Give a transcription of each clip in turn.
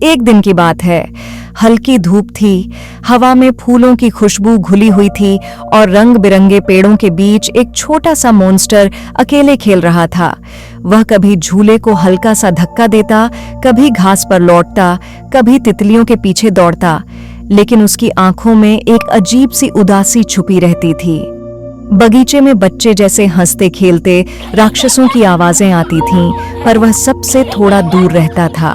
एक दिन की बात है। हल्की धूप थी, हवा में फूलों की खुशबू घुली हुई थी और रंग बिरंगे पेड़ों के बीच एक छोटा सा मॉन्स्टर अकेले खेल रहा था। वह कभी झूले को हल्का सा धक्का देता, कभी घास पर लौटता, कभी तितलियों के पीछे दौड़ता, लेकिन उसकी आंखों में एक अजीब सी उदासी छुपी रहती थी। बगीचे में बच्चे जैसे हंसते खेलते राक्षसों की आवाजें आती थीं, पर वह सबसे थोड़ा दूर रहता था।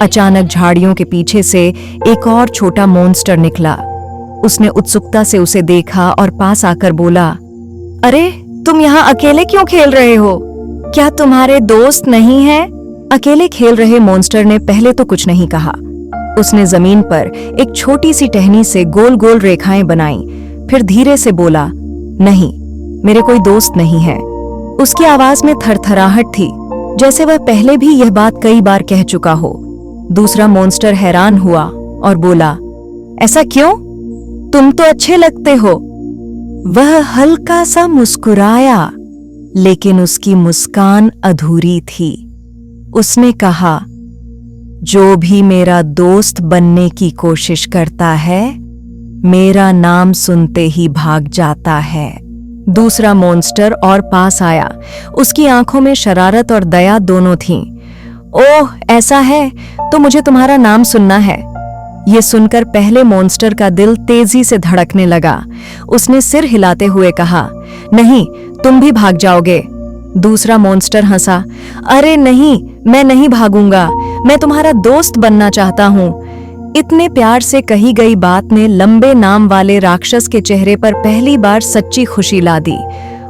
अचानक झाड़ियों के पीछे से एक और छोटा मॉन्स्टर निकला। उसने उत्सुकता से उसे देखा और पास आकर बोला, अरे तुम यहाँ अकेले क्यों खेल रहे हो? क्या तुम्हारे दोस्त नहीं हैं? अकेले खेल रहे मॉन्स्टर ने पहले तो कुछ नहीं कहा। उसने जमीन पर एक छोटी सी टहनी से गोल गोल रेखाएं बनाई, फिर धीरे से बोला, नहीं, मेरे कोई दोस्त नहीं है। उसकी आवाज में थरथराहट थी, जैसे वह पहले भी यह बात कई बार कह चुका हो। दूसरा मॉन्स्टर हैरान हुआ और बोला, ऐसा क्यों? तुम तो अच्छे लगते हो। वह हल्का सा मुस्कुराया, लेकिन उसकी मुस्कान अधूरी थी। उसने कहा, जो भी मेरा दोस्त बनने की कोशिश करता है, मेरा नाम सुनते ही भाग जाता है। दूसरा मॉन्स्टर और पास आया। उसकी आंखों में शरारत और दया दोनों थीं। ओह, ऐसा है तो मुझे तुम्हारा नाम सुनना है। ये सुनकर पहले मॉन्स्टर का दिल तेजी से धड़कने लगा। उसने सिर हिलाते हुए कहा, नहीं, तुम भी भाग जाओगे। दूसरा मॉन्स्टर हंसा, अरे नहीं, मैं नहीं भागूंगा, मैं तुम्हारा दोस्त बनना चाहता हूं। इतने प्यार से कही गई बात ने लंबे नाम वाले राक्षस के चेहरे पर पहली बार सच्ची खुशी ला दी।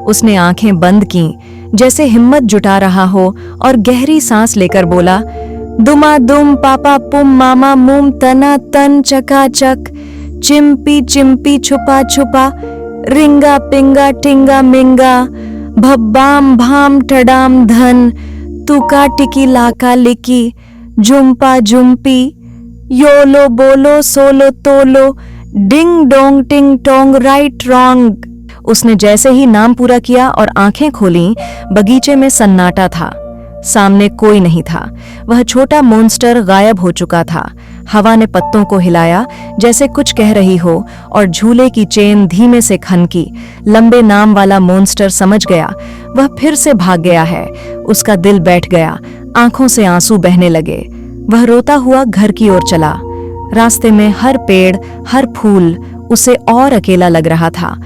उसने आंखें बंद कीं, जैसे हिम्मत जुटा रहा हो, और गहरी सांस लेकर बोला, दुमा दुम पापा पुम मामा मुम तना तन चकाचक, चिंपी चिंपी छुपा छुपा, रिंगा पिंगा टिंगा मिंगा, भब्बाम भाम टडाम धन, तुका टिकी लाका लिकी, जुम्पा जुम्पी, योलो बोलो सोलो तोलो, डिंग डोंग टिंग टोंग राइट रॉन्ग। उसने जैसे ही नाम पूरा किया और आंखें खोलीं, बगीचे में सन्नाटा था। सामने कोई नहीं था। वह छोटा मॉन्स्टर गायब हो चुका था। हवा ने पत्तों को हिलाया, जैसे कुछ कह रही हो, और झूले की चेन धीमे से खनकी। लंबे नाम वाला मॉन्स्टर समझ गया, वह फिर से भाग गया है। उसका दिल बैठ गया, आंखों से आंसू बहने लगे। वह रोता हुआ घर की ओर चला। रास्ते में हर पेड़, हर फूल उसे और अकेला लग रहा था।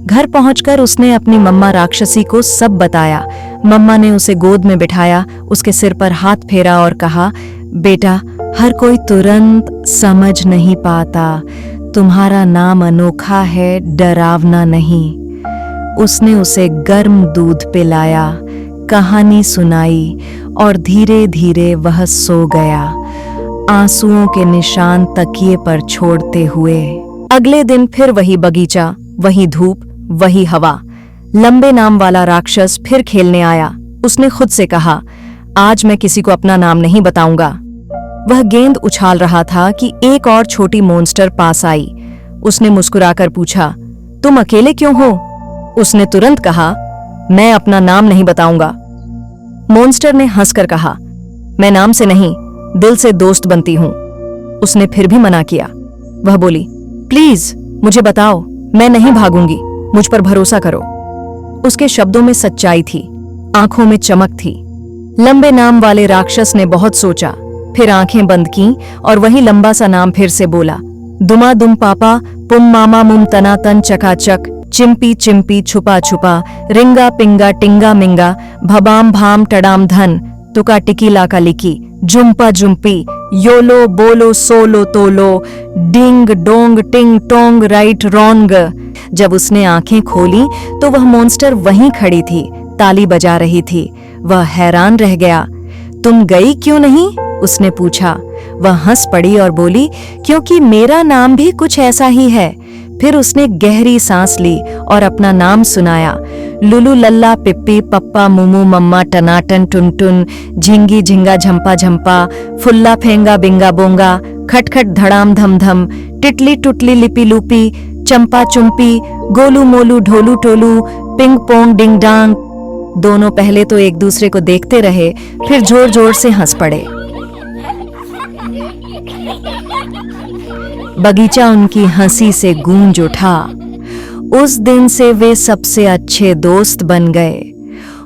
घर पहुंचकर उसने अपनी मम्मा राक्षसी को सब बताया। मम्मा ने उसे गोद में बिठाया, उसके सिर पर हाथ फेरा और कहा, बेटा, हर कोई तुरंत समझ नहीं पाता। तुम्हारा नाम अनोखा है, डरावना नहीं। उसने उसे गर्म दूध पिलाया, कहानी सुनाई, और धीरे धीरे वह सो गया, आंसुओं के निशान तकिए पर छोड़ते हुए। अगले दिन फिर वही बगीचा, वही धूप, वही हवा। लंबे नाम वाला राक्षस फिर खेलने आया। उसने खुद से कहा, आज मैं किसी को अपना नाम नहीं बताऊंगा। वह गेंद उछाल रहा था कि एक और छोटी मॉन्स्टर पास आई। उसने मुस्कुराकर पूछा, तुम अकेले क्यों हो? उसने तुरंत कहा, मैं अपना नाम नहीं बताऊंगा। मॉन्स्टर ने हंसकर कहा, मैं नाम से नहीं, दिल से दोस्त बनती हूं। उसने फिर भी मना किया। वह बोली, प्लीज मुझे बताओ, मैं नहीं भागूंगी, मुझ पर भरोसा करो। उसके शब्दों में सच्चाई थी, आंखों में चमक थी। लंबे नाम वाले राक्षस ने बहुत सोचा, फिर आंखें बंद कीं और वही लंबा सा नाम फिर से बोला, दुमा दुम पापा पुम मामा मुम तना तन चकाचक, चिंपी चिंपी छुपा छुपा, रिंगा पिंगा टिंगा मिंगा, भबाम भाम टडाम धन, तुका टिकी लाका लिकी, जुम्पा जुम्पी, योलो बोलो सोलो तोलो, डिंग डोंग टिंग टोंग राइट रॉन्ग। जब उसने आंखें खोली तो वह मॉन्स्टर वहीं खड़ी थी, ताली बजा रही थी। वह हैरान रह गया। तुम गई क्यों नहीं? उसने पूछा। वह हंस पड़ी और बोली, क्योंकि मेरा नाम भी कुछ ऐसा ही है। फिर उसने गहरी सांस ली और अपना नाम सुनाया, लुलु लल्ला पिप्पी पप्पा मुमू मम्मा टनाटन टुनटुन, झिंगी झिंगा झंपा झंपा, फुल्ला फेंगा बिंगा बोंगा, खटखट धड़ाम धम धम, टिटली टुटली लिपी लुपी, चंपा चुम्पी, Golu Molu Dholu tolu, ping pong डिंग डांग। दोनों पहले तो एक दूसरे को देखते रहे, फिर जोर जोर से हंस पड़े। बगीचा उनकी हंसी से गूंज उठा। उस दिन से वे सबसे अच्छे दोस्त बन गए।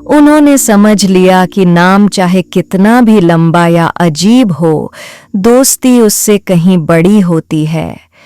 उन्होंने समझ लिया कि नाम चाहे कितना भी लंबा या अजीब हो, दोस्ती उससे कहीं बड़ी होती है।